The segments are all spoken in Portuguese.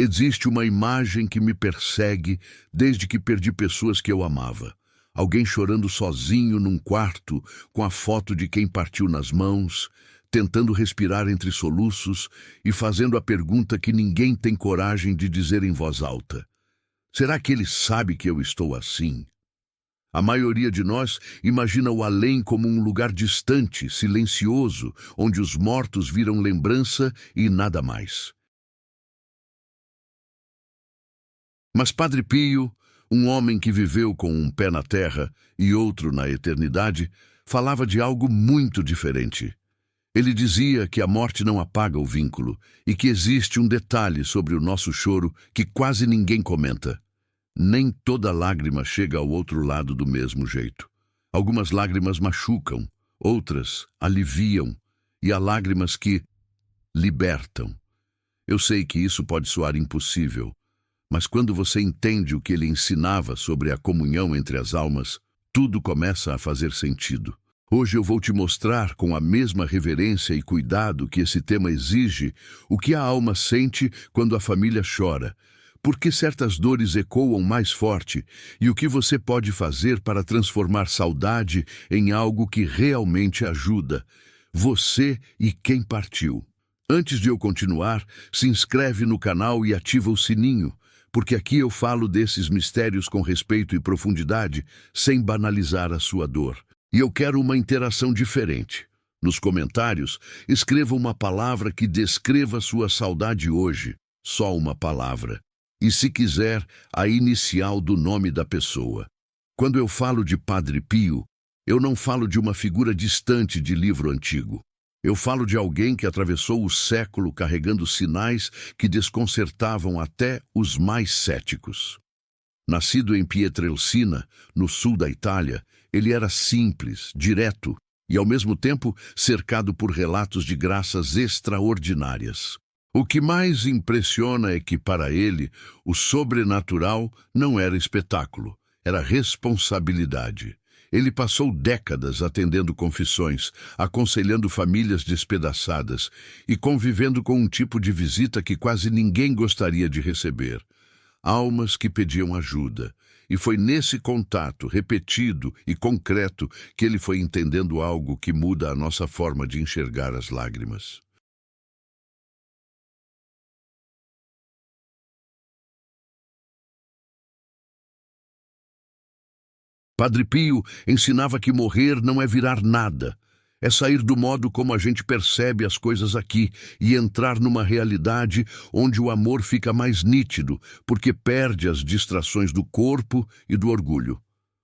Existe uma imagem que me persegue desde que perdi pessoas que eu amava. Alguém chorando sozinho num quarto, com a foto de quem partiu nas mãos, tentando respirar entre soluços e fazendo a pergunta que ninguém tem coragem de dizer em voz alta. Será que ele sabe que eu estou assim? A maioria de nós imagina o além como um lugar distante, silencioso, onde os mortos viram lembrança e nada mais. Mas Padre Pio, um homem que viveu com um pé na terra e outro na eternidade, falava de algo muito diferente. Ele dizia que a morte não apaga o vínculo e que existe um detalhe sobre o nosso choro que quase ninguém comenta. Nem toda lágrima chega ao outro lado do mesmo jeito. Algumas lágrimas machucam, outras aliviam, e há lágrimas que libertam. Eu sei que isso pode soar impossível, mas quando você entende o que ele ensinava sobre a comunhão entre as almas, tudo começa a fazer sentido. Hoje eu vou te mostrar, com a mesma reverência e cuidado que esse tema exige, o que a alma sente quando a família chora, por que certas dores ecoam mais forte e o que você pode fazer para transformar saudade em algo que realmente ajuda você e quem partiu. Antes de eu continuar, se inscreve no canal e ativa o sininho, porque aqui eu falo desses mistérios com respeito e profundidade, sem banalizar a sua dor. E eu quero uma interação diferente. Nos comentários, escreva uma palavra que descreva sua saudade hoje. Só uma palavra. E se quiser, a inicial do nome da pessoa. Quando eu falo de Padre Pio, eu não falo de uma figura distante de livro antigo. Eu falo de alguém que atravessou o século carregando sinais que desconcertavam até os mais céticos. Nascido em Pietrelcina, no sul da Itália, ele era simples, direto e, ao mesmo tempo, cercado por relatos de graças extraordinárias. O que mais impressiona é que, para ele, o sobrenatural não era espetáculo, era responsabilidade. Ele passou décadas atendendo confissões, aconselhando famílias despedaçadas e convivendo com um tipo de visita que quase ninguém gostaria de receber. Almas que pediam ajuda. E foi nesse contato repetido e concreto que ele foi entendendo algo que muda a nossa forma de enxergar as lágrimas. Padre Pio ensinava que morrer não é virar nada, é sair do modo como a gente percebe as coisas aqui e entrar numa realidade onde o amor fica mais nítido, porque perde as distrações do corpo e do orgulho.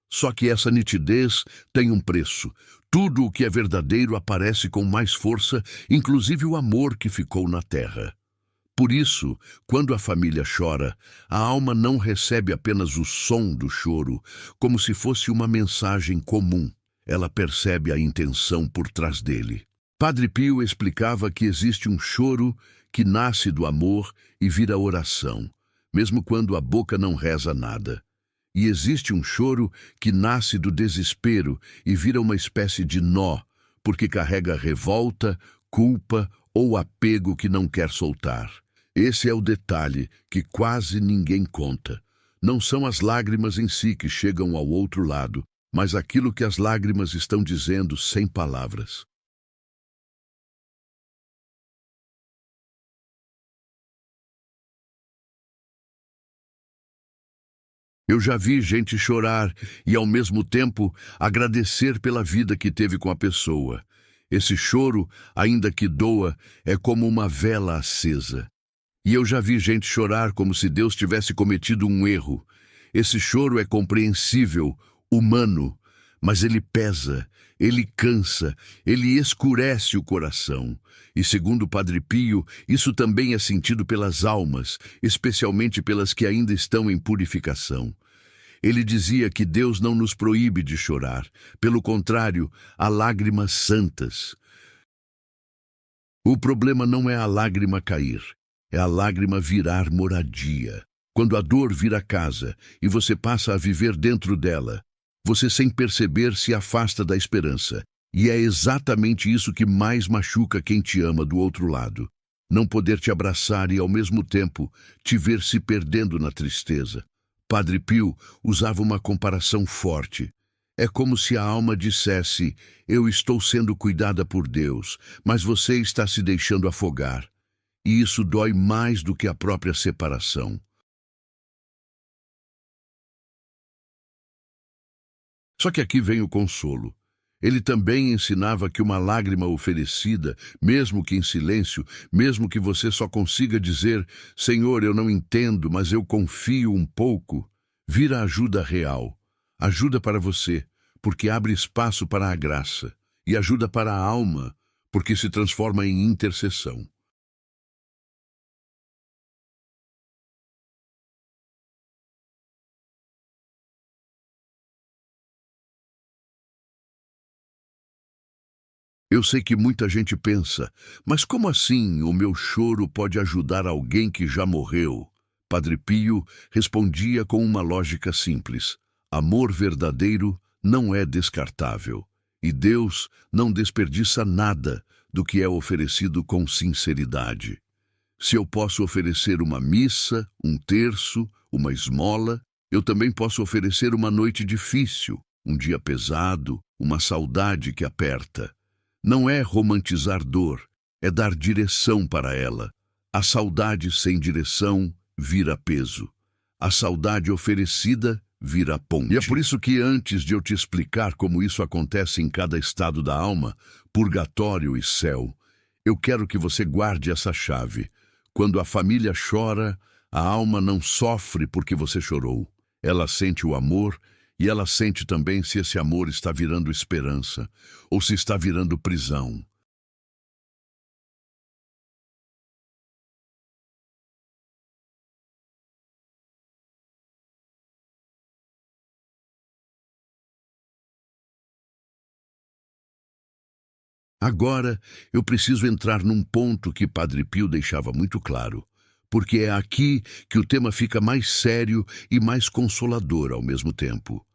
Só que essa nitidez tem um preço. Tudo o que é verdadeiro aparece com mais força, inclusive o amor que ficou na terra. Por isso, quando a família chora, a alma não recebe apenas o som do choro, como se fosse uma mensagem comum. Ela percebe a intenção por trás dele. Padre Pio explicava que existe um choro que nasce do amor e vira oração, mesmo quando a boca não reza nada. E existe um choro que nasce do desespero e vira uma espécie de nó, porque carrega revolta, culpa ou apego que não quer soltar. Esse é o detalhe que quase ninguém conta. Não são as lágrimas em si que chegam ao outro lado, mas aquilo que as lágrimas estão dizendo sem palavras. Eu já vi gente chorar e, ao mesmo tempo, agradecer pela vida que teve com a pessoa. Esse choro, ainda que doa, é como uma vela acesa. E eu já vi gente chorar como se Deus tivesse cometido um erro. Esse choro é compreensível, humano, mas ele pesa, ele cansa, ele escurece o coração. E segundo Padre Pio, isso também é sentido pelas almas, especialmente pelas que ainda estão em purificação. Ele dizia que Deus não nos proíbe de chorar. Pelo contrário, há lágrimas santas. O problema não é a lágrima cair. É a lágrima virar moradia. Quando a dor vira casa e você passa a viver dentro dela, você sem perceber se afasta da esperança. E é exatamente isso que mais machuca quem te ama do outro lado. não poder te abraçar e, ao mesmo tempo, te ver se perdendo na tristeza. Padre Pio usava uma comparação forte. É como se a alma dissesse: eu estou sendo cuidada por Deus, mas você está se deixando afogar. E isso dói mais do que a própria separação. Só que aqui vem o consolo. Ele também ensinava que uma lágrima oferecida, mesmo que em silêncio, mesmo que você só consiga dizer: Senhor, eu não entendo, mas eu confio um pouco, vira ajuda real. Ajuda para você, porque abre espaço para a graça, e ajuda para a alma, porque se transforma em intercessão. Eu sei que muita gente pensa, mas como assim o meu choro pode ajudar alguém que já morreu? Padre Pio respondia com uma lógica simples: amor verdadeiro não é descartável, e Deus não desperdiça nada do que é oferecido com sinceridade. Se eu posso oferecer uma missa, um terço, uma esmola, eu também posso oferecer uma noite difícil, um dia pesado, uma saudade que aperta. Não é romantizar dor, é dar direção para ela. A saudade sem direção vira peso. A saudade oferecida vira ponte. E é por isso que antes de eu te explicar como isso acontece em cada estado da alma, purgatório e céu, eu quero que você guarde essa chave. Quando a família chora, a alma não sofre porque você chorou. Ela sente o amor e ela sente também se esse amor está virando esperança ou se está virando prisão. Agora, eu preciso entrar num ponto que Padre Pio deixava muito claro, porque é aqui que o tema fica mais sério e mais consolador ao mesmo tempo.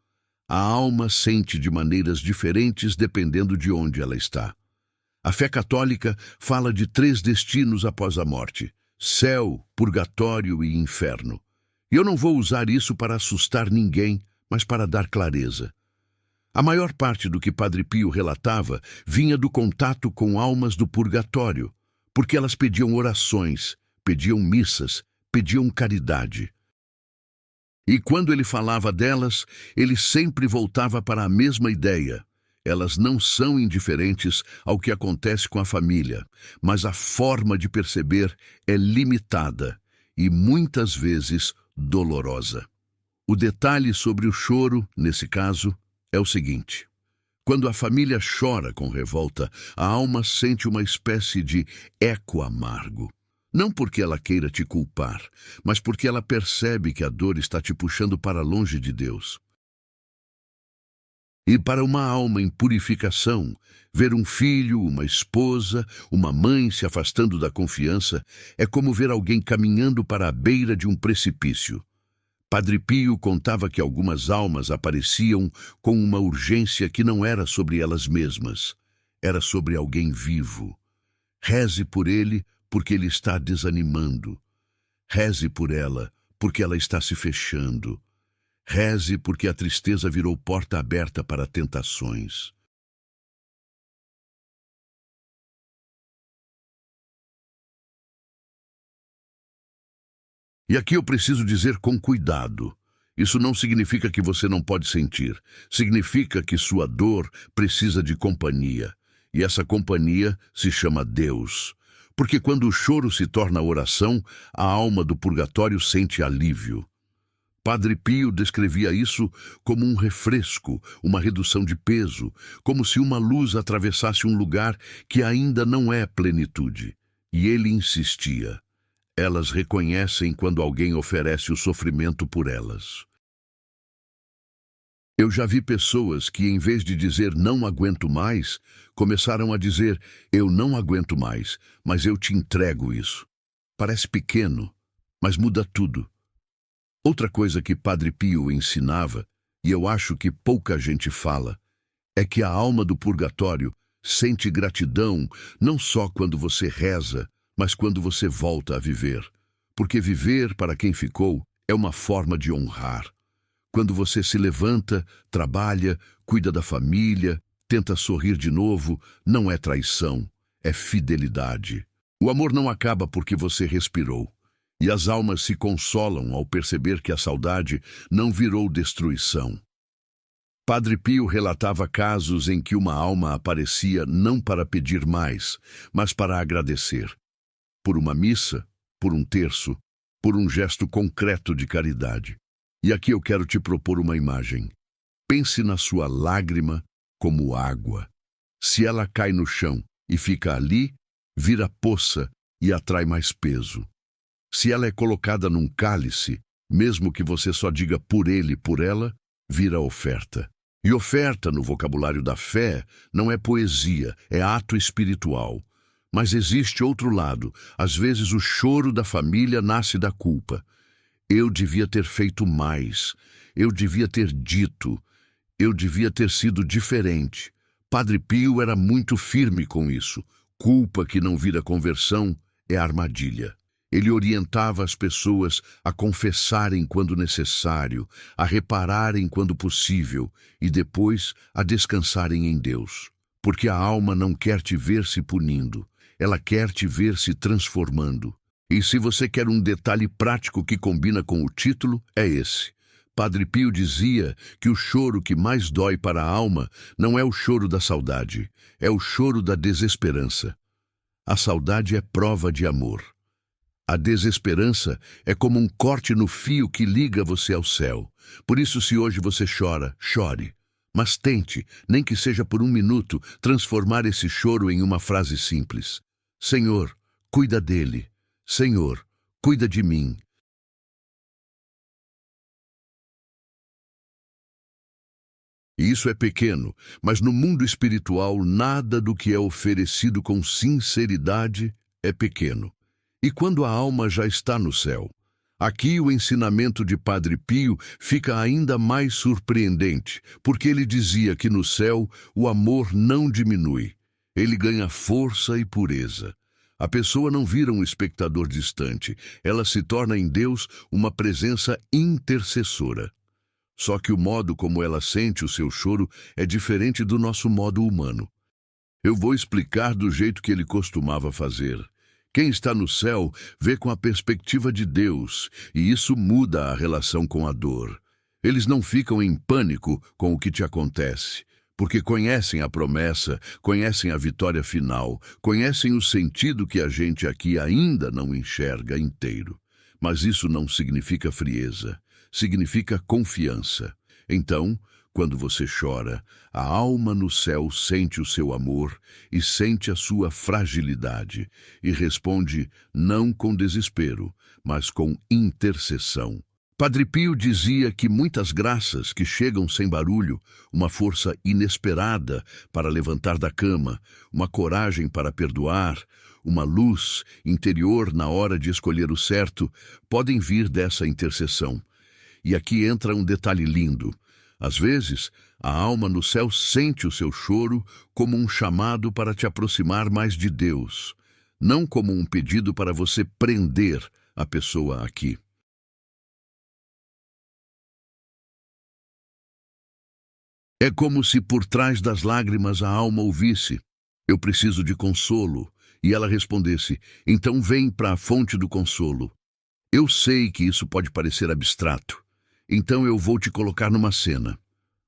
A alma sente de maneiras diferentes dependendo de onde ela está. A fé católica fala de 3 destinos após a morte: céu, purgatório e inferno. E eu não vou usar isso para assustar ninguém, mas para dar clareza. A maior parte do que Padre Pio relatava vinha do contato com almas do purgatório, porque elas pediam orações, pediam missas, pediam caridade. E quando ele falava delas, ele sempre voltava para a mesma ideia. Elas não são indiferentes ao que acontece com a família, mas a forma de perceber é limitada e muitas vezes dolorosa. O detalhe sobre o choro, nesse caso, é o seguinte: quando a família chora com revolta, a alma sente uma espécie de eco amargo. Não porque ela queira te culpar, mas porque ela percebe que a dor está te puxando para longe de Deus. E para uma alma em purificação, ver um filho, uma esposa, uma mãe se afastando da confiança é como ver alguém caminhando para a beira de um precipício. Padre Pio contava que algumas almas apareciam com uma urgência que não era sobre elas mesmas, era sobre alguém vivo. Reze por ele, porque ele está desanimando. Reze por ela, porque ela está se fechando. Reze porque a tristeza virou porta aberta para tentações. E aqui eu preciso dizer com cuidado. Isso não significa que você não pode sentir. Significa que sua dor precisa de companhia. E essa companhia se chama Deus. Porque quando o choro se torna oração, a alma do purgatório sente alívio. Padre Pio descrevia isso como um refresco, uma redução de peso, como se uma luz atravessasse um lugar que ainda não é plenitude. E ele insistia: elas reconhecem quando alguém oferece o sofrimento por elas. Eu já vi pessoas que, em vez de dizer não aguento mais, começaram a dizer eu não aguento mais, mas eu te entrego isso. Parece pequeno, mas muda tudo. Outra coisa que Padre Pio ensinava, e eu acho que pouca gente fala, é que a alma do purgatório sente gratidão não só quando você reza, mas quando você volta a viver. Porque viver para quem ficou é uma forma de honrar. Quando você se levanta, trabalha, cuida da família, tenta sorrir de novo, não é traição, é fidelidade. O amor não acaba porque você respirou. E as almas se consolam ao perceber que a saudade não virou destruição. Padre Pio relatava casos em que uma alma aparecia não para pedir mais, mas para agradecer. Por uma missa, por um terço, por um gesto concreto de caridade. E aqui eu quero te propor uma imagem. Pense na sua lágrima como água. Se ela cai no chão e fica ali, vira poça e atrai mais peso. Se ela é colocada num cálice, mesmo que você só diga por ele e por ela, vira oferta. E oferta, no vocabulário da fé, não é poesia, é ato espiritual. Mas existe outro lado. Às vezes o choro da família nasce da culpa. Eu devia ter feito mais. Eu devia ter dito. Eu devia ter sido diferente. Padre Pio era muito firme com isso. Culpa que não vira conversão é armadilha. Ele orientava as pessoas a confessarem quando necessário, a repararem quando possível e depois a descansarem em Deus. Porque a alma não quer te ver se punindo, ela quer te ver se transformando. E se você quer um detalhe prático que combina com o título, é esse. Padre Pio dizia que o choro que mais dói para a alma não é o choro da saudade, é o choro da desesperança. A saudade é prova de amor. A desesperança é como um corte no fio que liga você ao céu. Por isso, se hoje você chora, chore. Mas tente, nem que seja por um minuto, transformar esse choro em uma frase simples. Senhor, cuida dele. Senhor, cuida de mim. E isso é pequeno, mas no mundo espiritual, nada do que é oferecido com sinceridade é pequeno. E quando a alma já está no céu? Aqui o ensinamento de Padre Pio fica ainda mais surpreendente, porque ele dizia que no céu o amor não diminui, ele ganha força e pureza. A pessoa não vira um espectador distante, ela se torna em Deus uma presença intercessora. Só que o modo como ela sente o seu choro é diferente do nosso modo humano. Eu vou explicar do jeito que ele costumava fazer. Quem está no céu vê com a perspectiva de Deus, e isso muda a relação com a dor. Eles não ficam em pânico com o que te acontece, porque conhecem a promessa, conhecem a vitória final, conhecem o sentido que a gente aqui ainda não enxerga inteiro. Mas isso não significa frieza, significa confiança. Então, quando você chora, a alma no céu sente o seu amor e sente a sua fragilidade e responde não com desespero, mas com intercessão. Padre Pio dizia que muitas graças que chegam sem barulho, uma força inesperada para levantar da cama, uma coragem para perdoar, uma luz interior na hora de escolher o certo, podem vir dessa intercessão. E aqui entra um detalhe lindo. Às vezes, a alma no céu sente o seu choro como um chamado para te aproximar mais de Deus, não como um pedido para você prender a pessoa aqui. É como se por trás das lágrimas a alma ouvisse, eu preciso de consolo, e ela respondesse, então vem para a fonte do consolo. Eu sei que isso pode parecer abstrato. Então eu vou te colocar numa cena.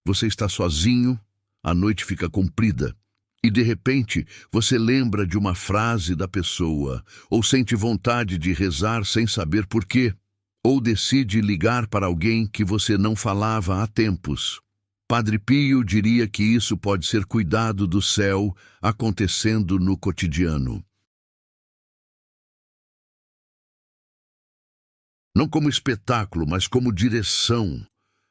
Você está sozinho, a noite fica comprida, e de repente você lembra de uma frase da pessoa, ou sente vontade de rezar sem saber por quê, ou decide ligar para alguém que você não falava há tempos. Padre Pio diria que isso pode ser cuidado do céu acontecendo no cotidiano. Não como espetáculo, mas como direção.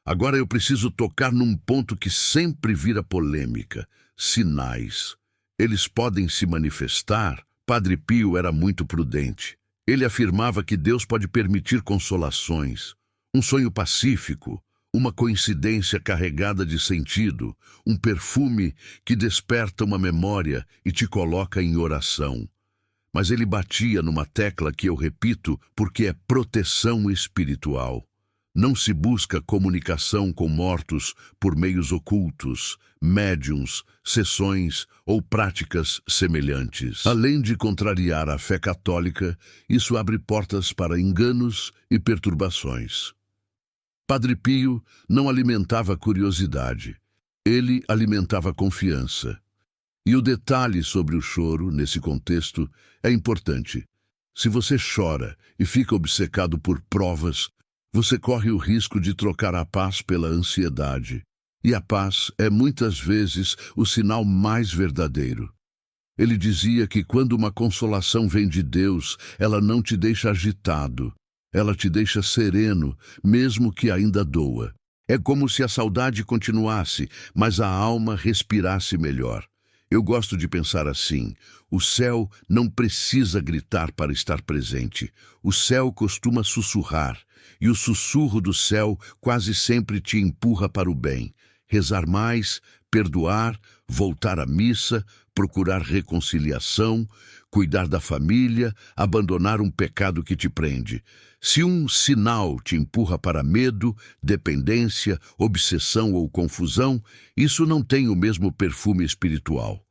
Agora eu preciso tocar num ponto que sempre vira polêmica: sinais. Eles podem se manifestar. Padre Pio era muito prudente. Ele afirmava que Deus pode permitir consolações, um sonho pacífico, uma coincidência carregada de sentido, um perfume que desperta uma memória e te coloca em oração. mas ele batia numa tecla que eu repito porque é proteção espiritual. Não se busca comunicação com mortos por meios ocultos, médiuns, sessões ou práticas semelhantes. Além de contrariar a fé católica, isso abre portas para enganos e perturbações. Padre Pio não alimentava curiosidade, ele alimentava confiança. E o detalhe sobre o choro, nesse contexto, é importante. Se você chora e fica obcecado por provas, você corre o risco de trocar a paz pela ansiedade. E a paz é muitas vezes o sinal mais verdadeiro. Ele dizia que quando uma consolação vem de Deus, ela não te deixa agitado, ela te deixa sereno, mesmo que ainda doa. É como se a saudade continuasse, mas a alma respirasse melhor. Eu gosto de pensar assim: o céu não precisa gritar para estar presente. O céu costuma sussurrar, e o sussurro do céu quase sempre te empurra para o bem. Rezar mais, perdoar, voltar à missa, procurar reconciliação, cuidar da família, abandonar um pecado que te prende. Se um sinal te empurra para medo, dependência, obsessão ou confusão, isso não tem o mesmo perfume espiritual.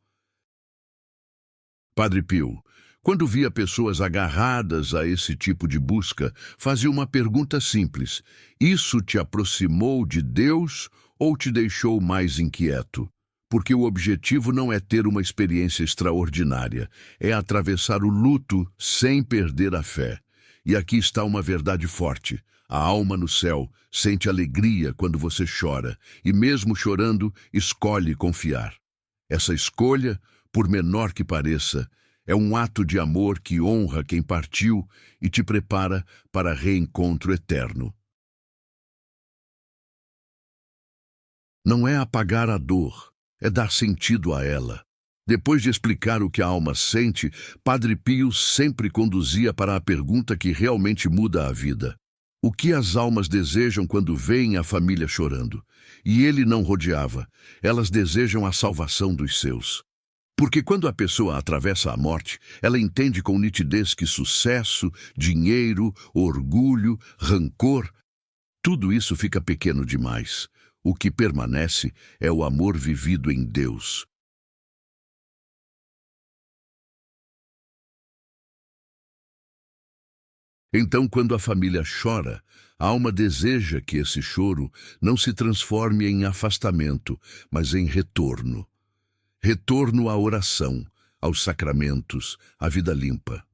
Padre Pio, quando via pessoas agarradas a esse tipo de busca, fazia uma pergunta simples: isso te aproximou de Deus ou te deixou mais inquieto? Porque o objetivo não é ter uma experiência extraordinária, é atravessar o luto sem perder a fé. E aqui está uma verdade forte: a alma no céu sente alegria quando você chora, e mesmo chorando, escolhe confiar. Essa escolha, por menor que pareça, é um ato de amor que honra quem partiu e te prepara para reencontro eterno. Não é apagar a dor, é dar sentido a ela. Depois de explicar o que a alma sente, Padre Pio sempre conduzia para a pergunta que realmente muda a vida: o que as almas desejam quando veem a família chorando? E ele não rodeava, elas desejam a salvação dos seus. Porque quando a pessoa atravessa a morte, ela entende com nitidez que sucesso, dinheiro, orgulho, rancor, tudo isso fica pequeno demais. O que permanece é o amor vivido em Deus. Então, quando a família chora, a alma deseja que esse choro não se transforme em afastamento, mas em retorno. Retorno à oração, aos sacramentos, à vida limpa.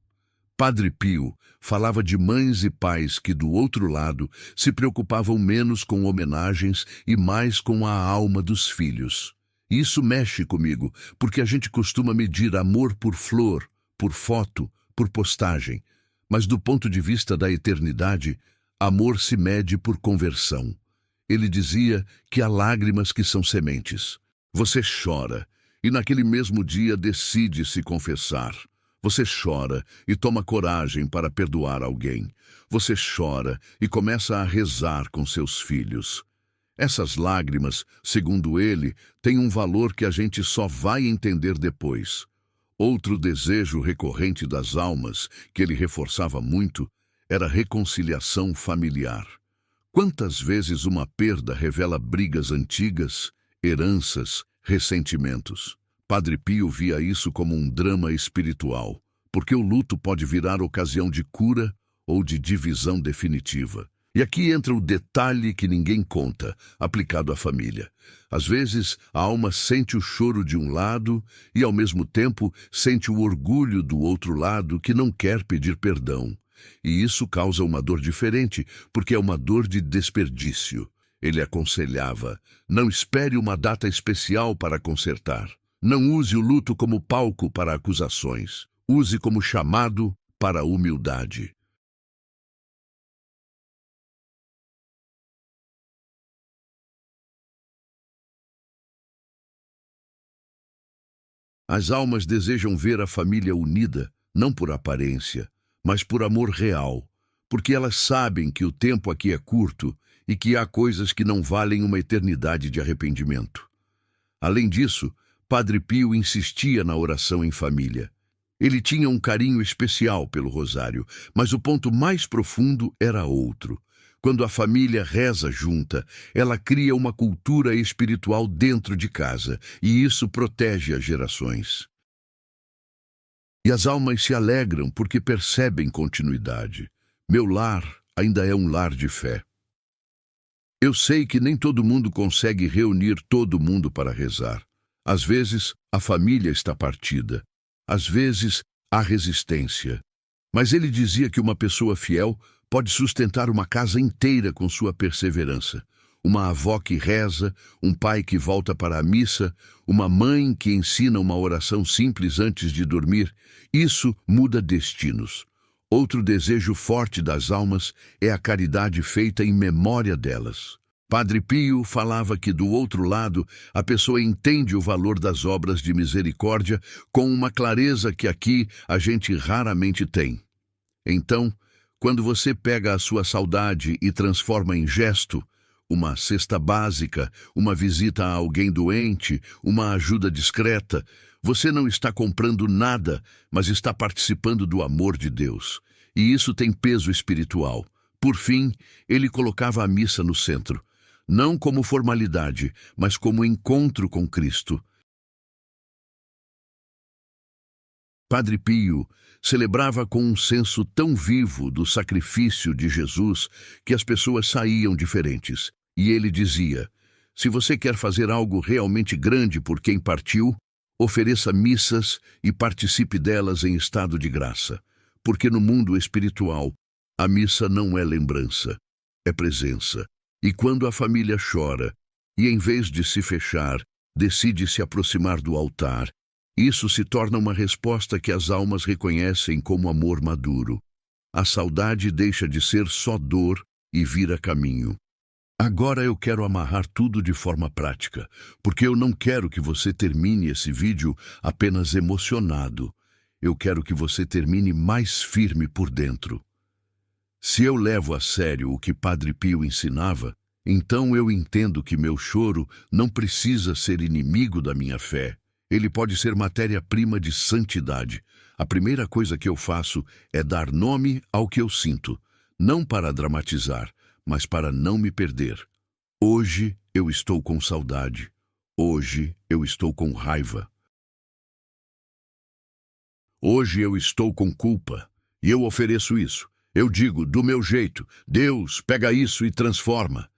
Padre Pio falava de mães e pais que, do outro lado, se preocupavam menos com homenagens e mais com a alma dos filhos. E isso mexe comigo, porque a gente costuma medir amor por flor, por foto, por postagem. Mas do ponto de vista da eternidade, amor se mede por conversão. Ele dizia que há lágrimas que são sementes. Você chora e naquele mesmo dia decide se confessar. Você chora e toma coragem para perdoar alguém. Você chora e começa a rezar com seus filhos. Essas lágrimas, segundo ele, têm um valor que a gente só vai entender depois. Outro desejo recorrente das almas, que ele reforçava muito, era a reconciliação familiar. Quantas vezes uma perda revela brigas antigas, heranças, ressentimentos? Padre Pio via isso como um drama espiritual, porque o luto pode virar ocasião de cura ou de divisão definitiva. E aqui entra o detalhe que ninguém conta, aplicado à família. Às vezes, a alma sente o choro de um lado e, ao mesmo tempo, sente o orgulho do outro lado que não quer pedir perdão. E isso causa uma dor diferente, porque é uma dor de desperdício. Ele aconselhava: não espere uma data especial para consertar. Não use o luto como palco para acusações. Use como chamado para a humildade. As almas desejam ver a família unida, não por aparência, mas por amor real, porque elas sabem que o tempo aqui é curto e que há coisas que não valem uma eternidade de arrependimento. Além disso, Padre Pio insistia na oração em família. Ele tinha um carinho especial pelo rosário, mas o ponto mais profundo era outro. Quando a família reza junta, ela cria uma cultura espiritual dentro de casa, e isso protege as gerações. E as almas se alegram porque percebem continuidade. Meu lar ainda é um lar de fé. Eu sei que nem todo mundo consegue reunir todo mundo para rezar. Às vezes, a família está partida. Às vezes, há resistência. Mas ele dizia que uma pessoa fiel pode sustentar uma casa inteira com sua perseverança. Uma avó que reza, um pai que volta para a missa, uma mãe que ensina uma oração simples antes de dormir. Isso muda destinos. Outro desejo forte das almas é a caridade feita em memória delas. Padre Pio falava que, do outro lado, a pessoa entende o valor das obras de misericórdia com uma clareza que aqui a gente raramente tem. Então, quando você pega a sua saudade e transforma em gesto, uma cesta básica, uma visita a alguém doente, uma ajuda discreta, você não está comprando nada, mas está participando do amor de Deus. E isso tem peso espiritual. Por fim, ele colocava a missa no centro. Não como formalidade, mas como encontro com Cristo. Padre Pio celebrava com um senso tão vivo do sacrifício de Jesus que as pessoas saíam diferentes. E ele dizia: se você quer fazer algo realmente grande por quem partiu, ofereça missas e participe delas em estado de graça. Porque no mundo espiritual, a missa não é lembrança, é presença. E quando a família chora, e em vez de se fechar, decide se aproximar do altar, isso se torna uma resposta que as almas reconhecem como amor maduro. A saudade deixa de ser só dor e vira caminho. Agora eu quero amarrar tudo de forma prática, porque eu não quero que você termine esse vídeo apenas emocionado. Eu quero que você termine mais firme por dentro. Se eu levo a sério o que Padre Pio ensinava, então eu entendo que meu choro não precisa ser inimigo da minha fé. Ele pode ser matéria-prima de santidade. A primeira coisa que eu faço é dar nome ao que eu sinto, não para dramatizar, mas para não me perder. Hoje eu estou com saudade. Hoje eu estou com raiva. Hoje eu estou com culpa. E eu ofereço isso. Eu digo, do meu jeito, Deus, pega isso e transforma.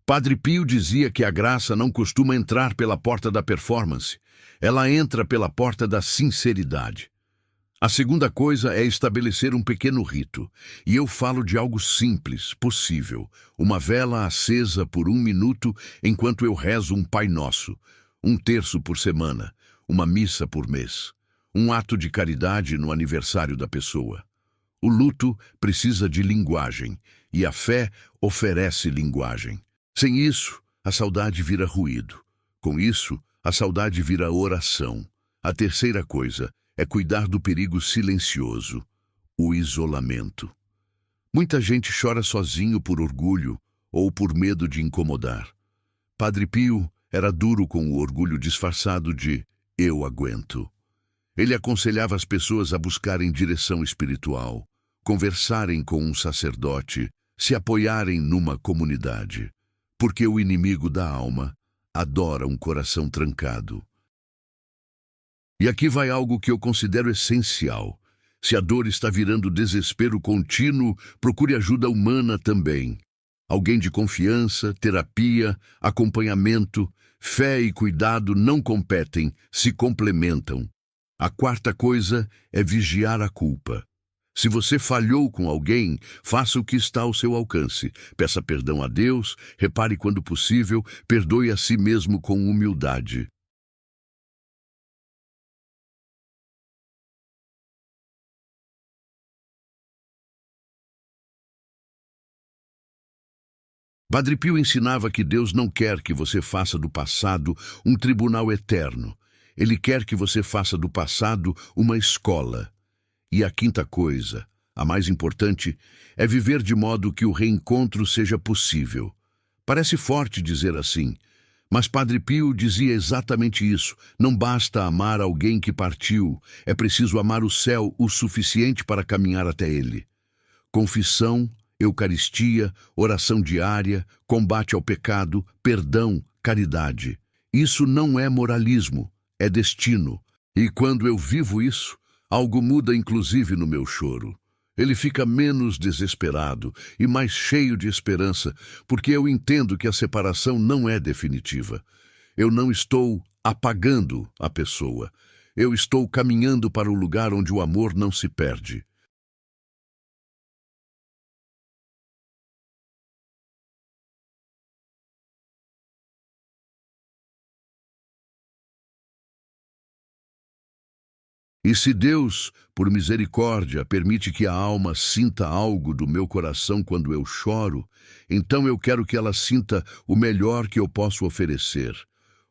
Padre Pio dizia que a graça não costuma entrar pela porta da performance. Ela entra pela porta da sinceridade. A segunda coisa é estabelecer um pequeno rito. E eu falo de algo simples, possível. Uma vela acesa por 1 minuto enquanto eu rezo um Pai Nosso. 1 terço por semana. Uma missa por mês. Um ato de caridade no aniversário da pessoa. O luto precisa de linguagem, e a fé oferece linguagem. Sem isso, a saudade vira ruído. Com isso, a saudade vira oração. A terceira coisa é cuidar do perigo silencioso, o isolamento. Muita gente chora sozinho por orgulho ou por medo de incomodar. Padre Pio era duro com o orgulho disfarçado de "eu aguento". Ele aconselhava as pessoas a buscarem direção espiritual, conversarem com um sacerdote, se apoiarem numa comunidade, porque o inimigo da alma adora um coração trancado. E aqui vai algo que eu considero essencial. Se a dor está virando desespero contínuo, procure ajuda humana também. Alguém de confiança, terapia, acompanhamento, fé e cuidado não competem, se complementam. A quarta coisa é vigiar a culpa. Se você falhou com alguém, faça o que está ao seu alcance. Peça perdão a Deus, repare quando possível, perdoe a si mesmo com humildade. Padre Pio ensinava que Deus não quer que você faça do passado um tribunal eterno. Ele quer que você faça do passado uma escola. E a quinta coisa, a mais importante, é viver de modo que o reencontro seja possível. Parece forte dizer assim, Mas Padre Pio dizia exatamente isso. Não basta amar alguém que partiu, é preciso amar o céu o suficiente para caminhar até ele. Confissão, Eucaristia, oração diária, combate ao pecado, perdão, caridade. Isso não é moralismo, é destino. E quando eu vivo isso, algo muda inclusive no meu choro. Ele fica menos desesperado e mais cheio de esperança, porque eu entendo que a separação não é definitiva. Eu não estou apagando a pessoa. Eu estou caminhando para o lugar onde o amor não se perde. E se Deus, por misericórdia, permite que a alma sinta algo do meu coração quando eu choro, então eu quero que ela sinta o melhor que eu posso oferecer.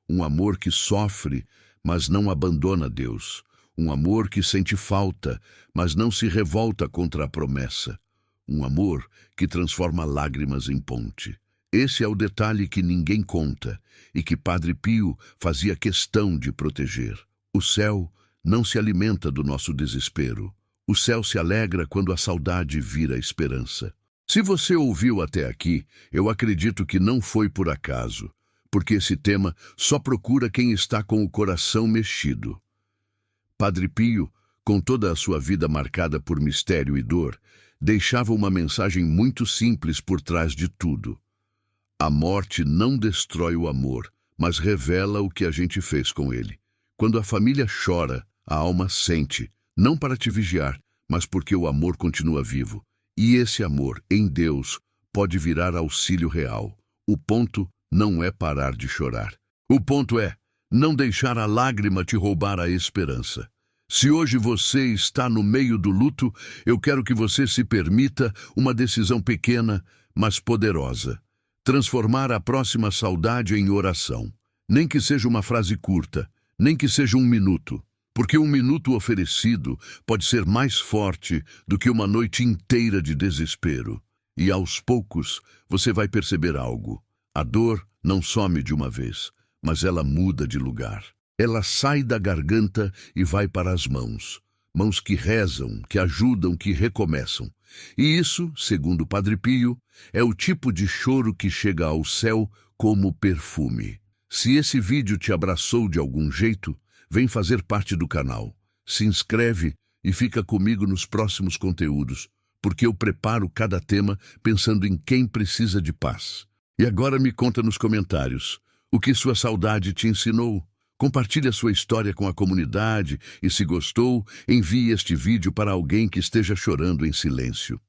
Um amor que sofre, mas não abandona Deus. Um amor que sente falta, mas não se revolta contra a promessa. Um amor que transforma lágrimas em ponte. Esse é o detalhe que ninguém conta e que Padre Pio fazia questão de proteger. O céu não se alimenta do nosso desespero. O céu se alegra quando a saudade vira esperança. Se você ouviu até aqui, eu acredito que não foi por acaso, porque esse tema só procura quem está com o coração mexido. Padre Pio, com toda a sua vida marcada por mistério e dor, deixava uma mensagem muito simples por trás de tudo. A morte não destrói o amor, mas revela o que a gente fez com ele. Quando a família chora, a alma sente, não para te vigiar, mas porque o amor continua vivo. E esse amor, em Deus, pode virar auxílio real. O ponto não é parar de chorar. O ponto é não deixar a lágrima te roubar a esperança. Se hoje você está no meio do luto, eu quero que você se permita uma decisão pequena, mas poderosa. Transformar a próxima saudade em oração. Nem que seja uma frase curta, nem que seja um minuto. Porque um minuto oferecido pode ser mais forte do que uma noite inteira de desespero. E aos poucos você vai perceber algo. A dor não some de uma vez, mas ela muda de lugar. Ela sai da garganta e vai para as mãos. Mãos que rezam, que ajudam, que recomeçam. E isso, segundo Padre Pio, é o tipo de choro que chega ao céu como perfume. Se esse vídeo te abraçou de algum jeito, vem fazer parte do canal. Se inscreve e fica comigo nos próximos conteúdos, porque eu preparo cada tema pensando em quem precisa de paz. E agora me conta nos comentários o que sua saudade te ensinou. Compartilhe a sua história com a comunidade e, se gostou, envie este vídeo para alguém que esteja chorando em silêncio.